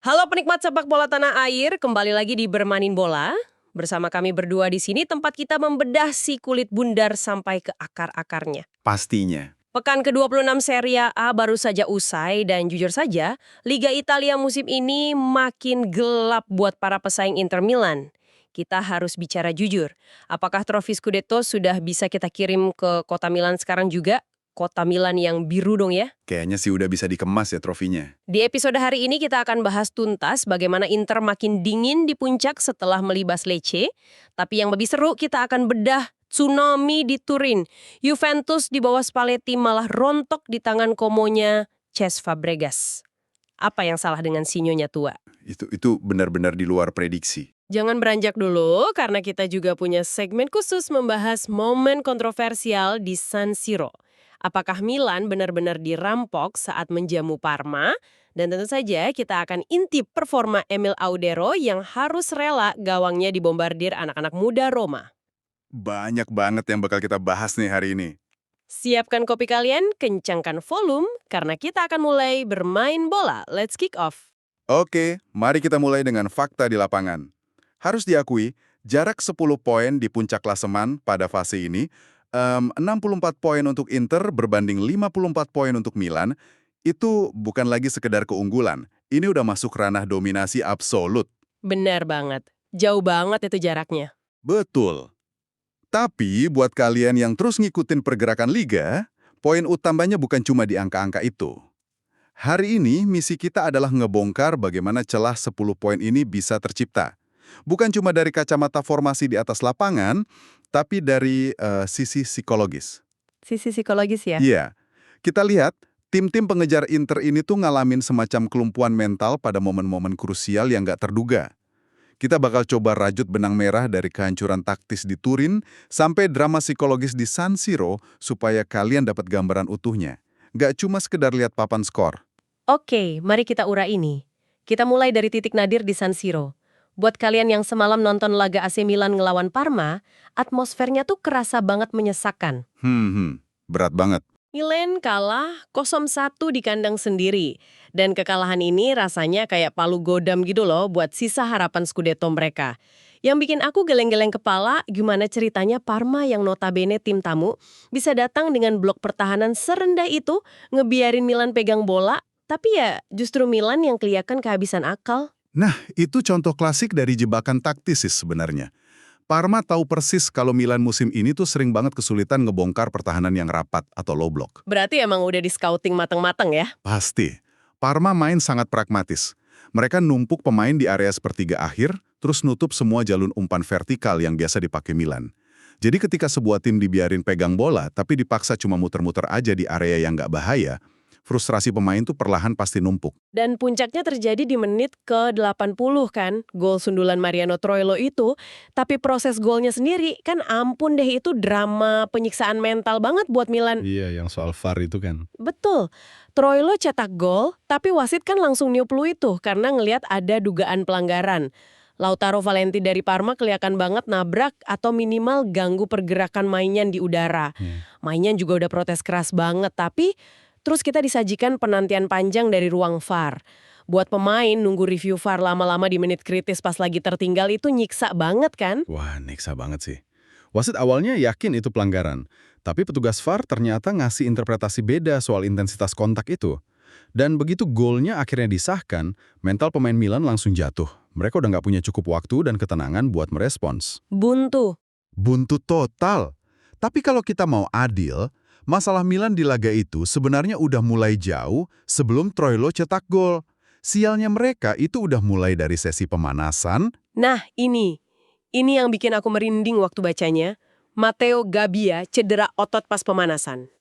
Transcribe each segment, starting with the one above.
Halo penikmat sepak bola tanah air, kembali lagi di Bermain Bola. Bersama kami berdua di sini tempat kita membedah si kulit bundar sampai ke akar-akarnya. Pastinya. Pekan ke-26 Serie A baru saja usai dan jujur saja, Liga Italia musim ini makin gelap buat para pesaing Inter Milan. Kita harus bicara jujur, apakah trofi Scudetto sudah bisa kita kirim ke kota Milan sekarang juga? Kota Milan yang biru dong ya? Kayaknya sih udah bisa dikemas ya trofinya. Di episode hari ini kita akan bahas tuntas bagaimana Inter makin dingin di puncak setelah melibas Lecce. Tapi yang lebih seru kita akan bedah tsunami di Turin. Juventus di bawah Spalletti malah rontok di tangan komonya Cesc Fabregas. Apa yang salah dengan sinyonya tua? Itu benar-benar di luar prediksi. Jangan beranjak dulu karena kita juga punya segmen khusus membahas momen kontroversial di San Siro. Apakah Milan benar-benar dirampok saat menjamu Parma? Dan tentu saja kita akan intip performa Emil Audero yang harus rela gawangnya dibombardir anak-anak muda Roma. Banyak banget yang bakal kita bahas nih hari ini. Siapkan kopi kalian, kencangkan volume, karena kita akan mulai bermain bola. Let's kick off. Oke, mari kita mulai dengan fakta di lapangan. Harus diakui, jarak 10 poin di puncak klasemen pada fase ini, 64 poin untuk Inter berbanding 54 poin untuk Milan, itu bukan lagi sekedar keunggulan. Ini udah masuk ranah dominasi absolut. Benar banget. Jauh banget itu jaraknya. Betul. Tapi buat kalian yang terus ngikutin pergerakan liga, poin utamanya bukan cuma di angka-angka itu. Hari ini misi kita adalah ngebongkar bagaimana celah 10 poin ini bisa tercipta. Bukan cuma dari kacamata formasi di atas lapangan, tapi dari sisi psikologis. Sisi psikologis ya? Iya, kita lihat tim-tim pengejar Inter ini tuh ngalamin semacam kelumpuhan mental pada momen-momen krusial yang nggak terduga. Kita bakal coba rajut benang merah dari kehancuran taktis di Turin sampai drama psikologis di San Siro supaya kalian dapat gambaran utuhnya. Nggak cuma sekedar lihat papan skor. Oke, mari kita urai ini. Kita mulai dari titik nadir di San Siro. Buat kalian yang semalam nonton laga AC Milan ngelawan Parma, atmosfernya tuh kerasa banget menyesakan. Berat banget. Milan kalah 0-1 di kandang sendiri. Dan kekalahan ini rasanya kayak palu godam gitu loh buat sisa harapan Scudetto mereka. Yang bikin aku geleng-geleng kepala, gimana ceritanya Parma yang notabene tim tamu bisa datang dengan blok pertahanan serendah itu, ngebiarin Milan pegang bola, tapi ya justru Milan yang kelihatan kehabisan akal. Nah, itu contoh klasik dari jebakan taktis sebenarnya. Parma tahu persis kalau Milan musim ini tuh sering banget kesulitan ngebongkar pertahanan yang rapat atau low block. Berarti emang udah di scouting mateng-mateng ya? Pasti. Parma main sangat pragmatis. Mereka numpuk pemain di area sepertiga akhir, terus nutup semua jalur umpan vertikal yang biasa dipakai Milan. Jadi ketika sebuah tim dibiarin pegang bola, tapi dipaksa cuma muter-muter aja di area yang nggak bahaya, frustrasi pemain tuh perlahan pasti numpuk. Dan puncaknya terjadi di menit ke-80 kan, gol sundulan Mariano Troilo itu. Tapi proses golnya sendiri, kan ampun deh itu drama penyiksaan mental banget buat Milan. Iya, yang soal VAR itu kan. Betul, Troilo cetak gol, tapi wasit kan langsung niuplu itu karena ngelihat ada dugaan pelanggaran. Lautaro Valenti dari Parma kelihatan banget nabrak atau minimal ganggu pergerakan Maignan di udara. Maignan juga udah protes keras banget, tapi terus kita disajikan penantian panjang dari ruang VAR. Buat pemain, nunggu review VAR lama-lama di menit kritis pas lagi tertinggal itu nyiksa banget kan? Wah, nyiksa banget sih. Wasit awalnya yakin itu pelanggaran, tapi petugas VAR ternyata ngasih interpretasi beda soal intensitas kontak itu. Dan begitu golnya akhirnya disahkan, mental pemain Milan langsung jatuh. Mereka udah nggak punya cukup waktu dan ketenangan buat merespons. Buntu. Buntu total. Tapi kalau kita mau adil, masalah Milan di laga itu sebenarnya udah mulai jauh sebelum Troilo cetak gol. Sialnya mereka itu udah mulai dari sesi pemanasan. Nah, ini yang bikin aku merinding waktu bacanya. Matteo Gabbia cedera otot pas pemanasan.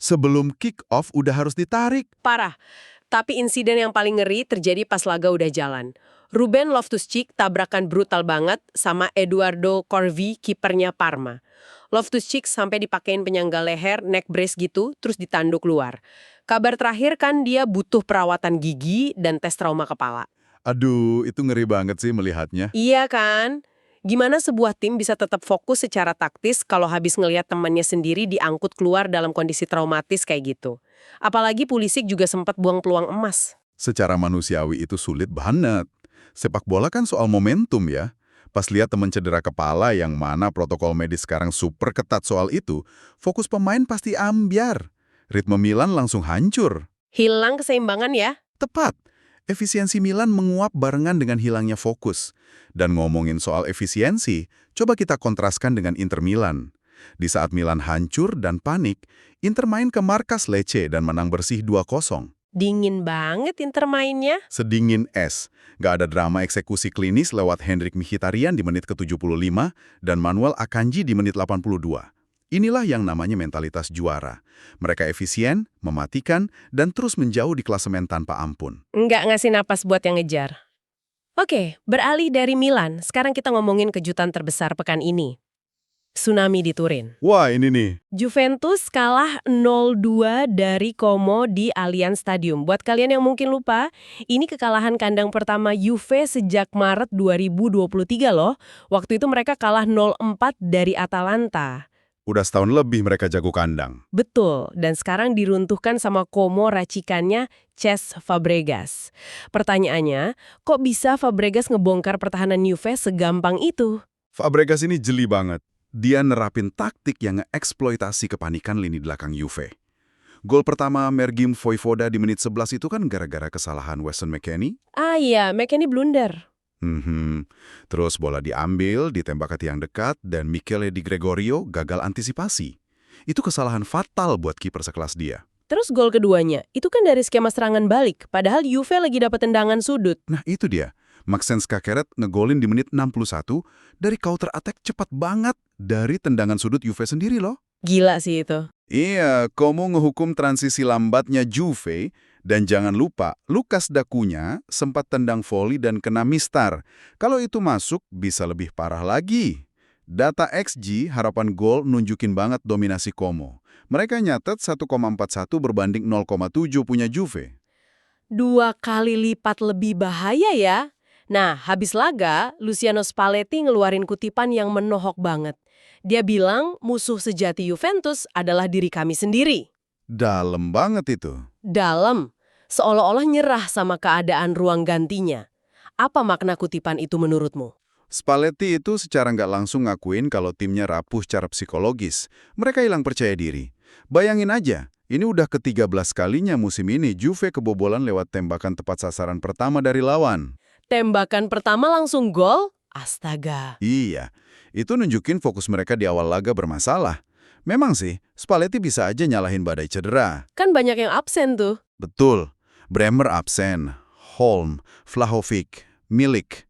Sebelum kick-off udah harus ditarik. Parah. Tapi insiden yang paling ngeri terjadi pas laga udah jalan. Ruben Loftus-Cheek tabrakan brutal banget sama Eduardo Corvi, kipernya Parma. Loftus-Cheek sampai dipakein penyangga leher, neck brace gitu, terus ditanduk keluar. Kabar terakhir kan dia butuh perawatan gigi dan tes trauma kepala. Aduh, itu ngeri banget sih melihatnya. Iya kan? Gimana sebuah tim bisa tetap fokus secara taktis kalau habis ngelihat temannya sendiri diangkut keluar dalam kondisi traumatis kayak gitu? Apalagi Pulisic juga sempat buang peluang emas. Secara manusiawi itu sulit banget. Sepak bola kan soal momentum ya. Pas lihat temen cedera kepala yang mana protokol medis sekarang super ketat soal itu, fokus pemain pasti ambyar. Ritme Milan langsung hancur. Hilang keseimbangan ya? Tepat. Efisiensi Milan menguap barengan dengan hilangnya fokus. Dan ngomongin soal efisiensi, coba kita kontraskan dengan Inter Milan. Di saat Milan hancur dan panik, Inter main ke markas Lecce dan menang bersih 2-0. Dingin banget Inter mainnya. Sedingin es. Gak ada drama eksekusi klinis lewat Hendrik Mkhitaryan di menit ke-75 dan Manuel Akanji di menit 82. Inilah yang namanya mentalitas juara. Mereka efisien, mematikan, dan terus menjauh di klasemen tanpa ampun. Nggak ngasih napas buat yang ngejar. Oke, beralih dari Milan, sekarang kita ngomongin kejutan terbesar pekan ini. Tsunami di Turin. Wah, ini nih. Juventus kalah 0-2 dari Como di Allianz Stadium. Buat kalian yang mungkin lupa, ini kekalahan kandang pertama Juve sejak Maret 2023 loh. Waktu itu mereka kalah 0-4 dari Atalanta. Udah setahun lebih mereka jago kandang. Betul, dan sekarang diruntuhkan sama Como racikannya Cesc Fabregas. Pertanyaannya, kok bisa Fabregas ngebongkar pertahanan Juve segampang itu? Fabregas ini jeli banget. Dia nerapin taktik yang ngeeksploitasi kepanikan lini belakang Juve. Gol pertama Mergim Voivoda di menit 11 itu kan gara-gara kesalahan Weston McKennie. Ah iya, McKennie blunder. Terus bola diambil, ditembak ke tiang dekat, dan Michele Di Gregorio gagal antisipasi. Itu kesalahan fatal buat kiper sekelas dia. Terus gol keduanya, itu kan dari skema serangan balik, padahal Juve lagi dapat tendangan sudut. Nah itu dia, Maxence Kakeret ngegolin di menit 61 dari counter attack cepat banget dari tendangan sudut Juve sendiri loh. Gila sih itu. Iya, Como ngehukum transisi lambatnya Juve, dan jangan lupa, Lucas Dacunya sempat tendang volley dan kena mistar. Kalau itu masuk, bisa lebih parah lagi. Data XG harapan gol nunjukin banget dominasi Como. Mereka nyatet 1,41 berbanding 0,7 punya Juve. 2 kali lipat lebih bahaya ya. Nah, habis laga, Luciano Spalletti ngeluarin kutipan yang menohok banget. Dia bilang musuh sejati Juventus adalah diri kami sendiri. Dalam banget itu. Dalam, seolah-olah nyerah sama keadaan ruang gantinya. Apa makna kutipan itu menurutmu? Spalletti itu secara nggak langsung ngakuin kalau timnya rapuh secara psikologis. Mereka hilang percaya diri. Bayangin aja, ini udah ke-13 kalinya musim ini Juve kebobolan lewat tembakan tepat sasaran pertama dari lawan. Tembakan pertama langsung gol? Astaga. Iya, itu nunjukin fokus mereka di awal laga bermasalah. Memang sih, Spalletti bisa aja nyalahin badai cedera. Kan banyak yang absen tuh. Betul, Bremer absen, Holm, Vlahovic, Milik.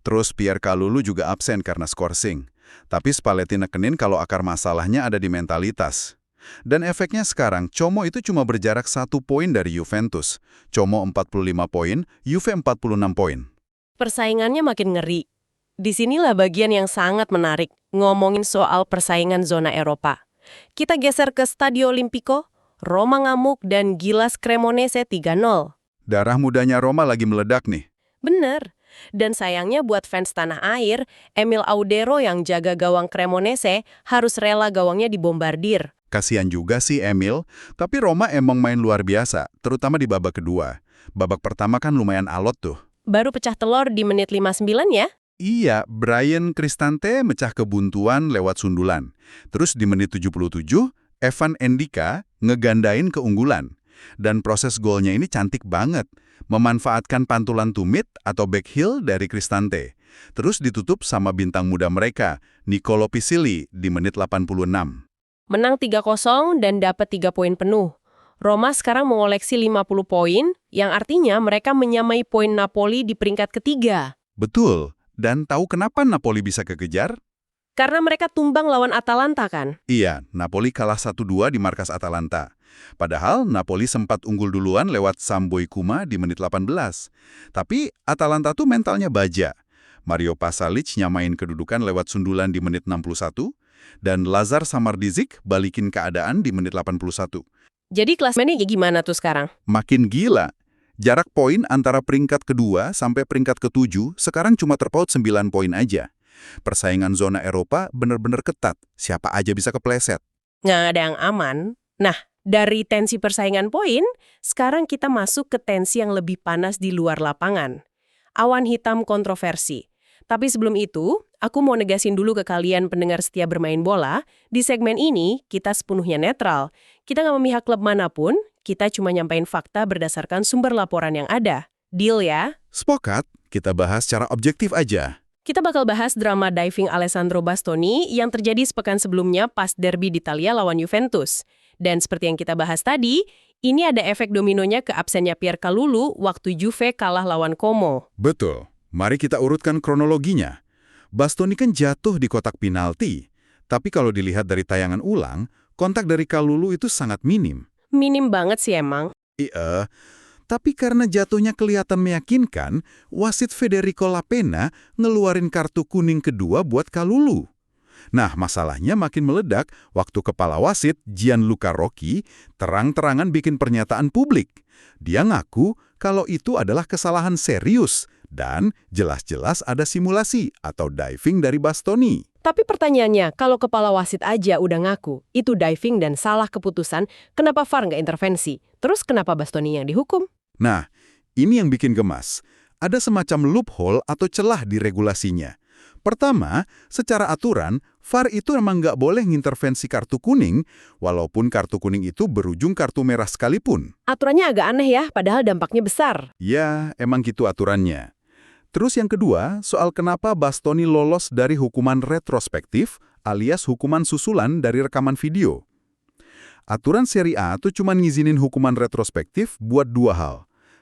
Terus Pierre Kalulu juga absen karena skorsing. Tapi Spalletti nekenin kalau akar masalahnya ada di mentalitas. Dan efeknya sekarang, Como itu cuma berjarak 1 poin dari Juventus. Como 45 poin, Juve 46 poin. Persaingannya makin ngeri. Disinilah bagian yang sangat menarik, ngomongin soal persaingan zona Eropa. Kita geser ke Stadio Olimpico, Roma ngamuk dan Gilas Cremonese 3-0. Darah mudanya Roma lagi meledak nih. Bener. Dan sayangnya buat fans tanah air, Emil Audero yang jaga gawang Cremonese harus rela gawangnya dibombardir. Kasian juga sih Emil, tapi Roma emang main luar biasa, terutama di babak kedua. Babak pertama kan lumayan alot tuh. Baru pecah telur di menit 59 ya? Iya, Brian Cristante mecah kebuntuan lewat sundulan. Terus di menit 77, Evan Endika ngegandain keunggulan. Dan proses golnya ini cantik banget. Memanfaatkan pantulan tumit atau backheel dari Cristante. Terus ditutup sama bintang muda mereka, Nicolo Pisilli di menit 86. Menang 3-0 dan dapat 3 poin penuh. Roma sekarang mengoleksi 50 poin, yang artinya mereka menyamai poin Napoli di peringkat ketiga. Betul. Dan tahu kenapa Napoli bisa kekejar? Karena mereka tumbang lawan Atalanta kan? Iya, Napoli kalah 1-2 di markas Atalanta. Padahal Napoli sempat unggul duluan lewat Samboy Kuma di menit 18. Tapi Atalanta tuh mentalnya baja. Mario Pasalic nyamain kedudukan lewat sundulan di menit 61, dan Lazar Samardzic balikin keadaan di menit 81. Jadi klasemennya gimana tuh sekarang? Makin gila. Jarak poin antara peringkat kedua sampai peringkat ke-7 sekarang cuma terpaut 9 poin aja. Persaingan zona Eropa bener-bener ketat. Siapa aja bisa kepleset. Nggak ada yang aman. Nah, Dari tensi persaingan poin, sekarang kita masuk ke tensi yang lebih panas di luar lapangan. Awan hitam kontroversi. Tapi sebelum itu, aku mau negasin dulu ke kalian pendengar setia bermain bola, di segmen ini kita sepenuhnya netral. Kita nggak memihak klub manapun, kita cuma nyampein fakta berdasarkan sumber laporan yang ada. Deal ya? Sepakat, kita bahas secara objektif aja. Kita bakal bahas drama diving Alessandro Bastoni yang terjadi sepekan sebelumnya pas derby di Italia lawan Juventus. Dan seperti yang kita bahas tadi, ini ada efek dominonya ke absennya Pierre Kalulu waktu Juve kalah lawan Como. Betul. Mari kita urutkan kronologinya. Bastoni kan jatuh di kotak penalti. Tapi kalau dilihat dari tayangan ulang, kontak dari Kalulu itu sangat minim. Minim banget sih emang. Iya, tapi karena jatuhnya kelihatan meyakinkan, wasit Federico Lapena ngeluarin kartu kuning kedua buat Kalulu. Nah, masalahnya makin meledak waktu kepala wasit Gianluca Rocchi terang-terangan bikin pernyataan publik. Dia ngaku kalau itu adalah kesalahan serius dan jelas-jelas ada simulasi atau diving dari Bastoni. Tapi pertanyaannya, kalau kepala wasit aja udah ngaku, itu diving dan salah keputusan, kenapa VAR nggak intervensi? Terus kenapa Bastoni yang dihukum? Nah, ini yang bikin gemas. Ada semacam loophole atau celah di regulasinya. Pertama, secara aturan, VAR itu emang nggak boleh ngintervensi kartu kuning, walaupun kartu kuning itu berujung kartu merah sekalipun. Aturannya agak aneh ya, padahal dampaknya besar. Ya, emang gitu aturannya. Terus yang kedua, soal kenapa Bastoni lolos dari hukuman retrospektif alias hukuman susulan dari rekaman video. Aturan Serie A tuh cuma ngizinin hukuman retrospektif buat dua hal.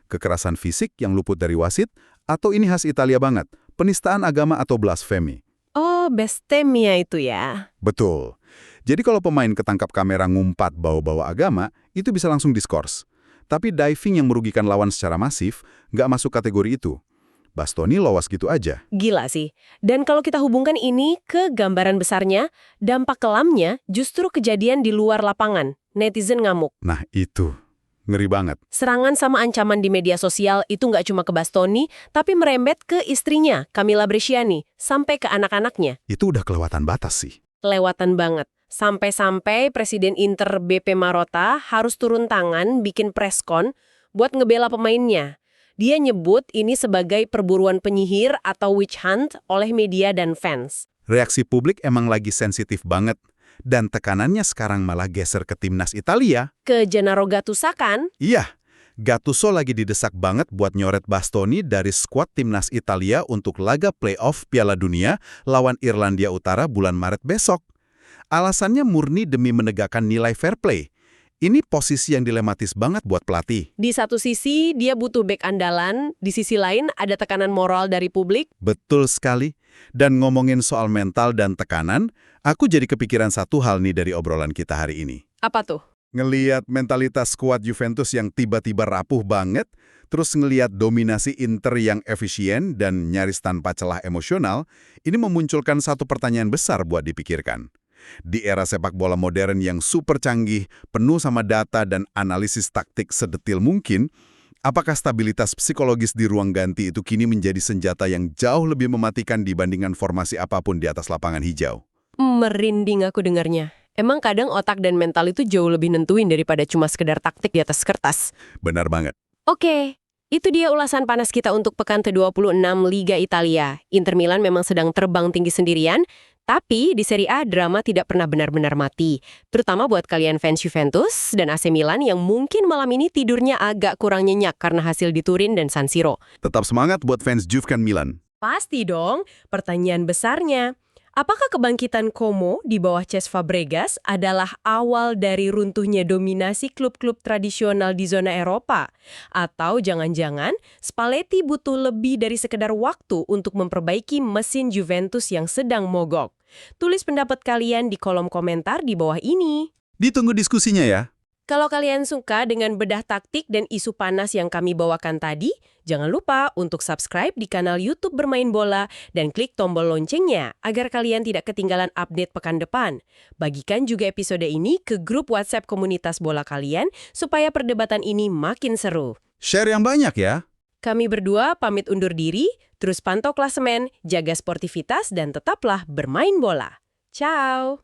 Kekerasan fisik yang luput dari wasit, atau ini khas Italia banget, penistaan agama atau blasfemi. Oh, bestemia itu ya. Betul. Jadi kalau pemain ketangkap kamera ngumpat bawa-bawa agama, itu bisa langsung diskors. Tapi diving yang merugikan lawan secara masif, nggak masuk kategori itu. Bastoni lolos gitu aja. Gila sih. Dan kalau kita hubungkan ini ke gambaran besarnya, dampak kelamnya justru kejadian di luar lapangan. Netizen ngamuk. Nah itu, ngeri banget. Serangan sama ancaman di media sosial itu nggak cuma ke Bastoni, tapi merembet ke istrinya, Camilla Bresciani, sampai ke anak-anaknya. Itu udah kelewatan batas sih. Kelewatan banget. Sampai-sampai Presiden Inter BP Marotta harus turun tangan bikin preskon buat ngebela pemainnya. Dia nyebut ini sebagai perburuan penyihir atau witch hunt oleh media dan fans. Reaksi publik emang lagi sensitif banget. Dan tekanannya sekarang malah geser ke timnas Italia. Ke Gennaro Gattuso kan? Iya, Gattuso lagi didesak banget buat nyoret Bastoni dari skuad timnas Italia untuk laga playoff Piala Dunia lawan Irlandia Utara bulan Maret besok. Alasannya murni demi menegakkan nilai fair play. Ini posisi yang dilematis banget buat pelatih. Di satu sisi, dia butuh bek andalan. Di sisi lain, ada tekanan moral dari publik. Betul sekali. Dan ngomongin soal mental dan tekanan, aku jadi kepikiran satu hal nih dari obrolan kita hari ini. Apa tuh? Ngeliat mentalitas skuad Juventus yang tiba-tiba rapuh banget, terus ngeliat dominasi Inter yang efisien dan nyaris tanpa celah emosional, ini memunculkan satu pertanyaan besar buat dipikirkan. Di era sepak bola modern yang super canggih, penuh sama data dan analisis taktik sedetil mungkin, apakah stabilitas psikologis di ruang ganti itu kini menjadi senjata yang jauh lebih mematikan dibandingkan formasi apapun di atas lapangan hijau? Merinding aku dengarnya. Emang kadang otak dan mental itu jauh lebih nentuin daripada cuma sekedar taktik di atas kertas. Benar banget. Oke, itu dia ulasan panas kita untuk pekan ke-26 Liga Italia. Inter Milan memang sedang terbang tinggi sendirian, tapi di Serie A drama tidak pernah benar-benar mati. Terutama buat kalian fans Juventus dan AC Milan yang mungkin malam ini tidurnya agak kurang nyenyak karena hasil di Turin dan San Siro. Tetap semangat buat fans Juve kan Milan. Pasti dong, pertanyaan besarnya. Apakah kebangkitan Como di bawah Cesc Fabregas adalah awal dari runtuhnya dominasi klub-klub tradisional di zona Eropa? Atau jangan-jangan Spalletti butuh lebih dari sekedar waktu untuk memperbaiki mesin Juventus yang sedang mogok? Tulis pendapat kalian di kolom komentar di bawah ini. Ditunggu diskusinya ya. Kalau kalian suka dengan bedah taktik dan isu panas yang kami bawakan tadi, jangan lupa untuk subscribe di kanal YouTube Bermain Bola dan klik tombol loncengnya agar kalian tidak ketinggalan update pekan depan. Bagikan juga episode ini ke grup WhatsApp komunitas bola kalian supaya perdebatan ini makin seru. Share yang banyak ya. Kami berdua pamit undur diri, terus pantau klasemen, jaga sportivitas, dan tetaplah bermain bola. Ciao!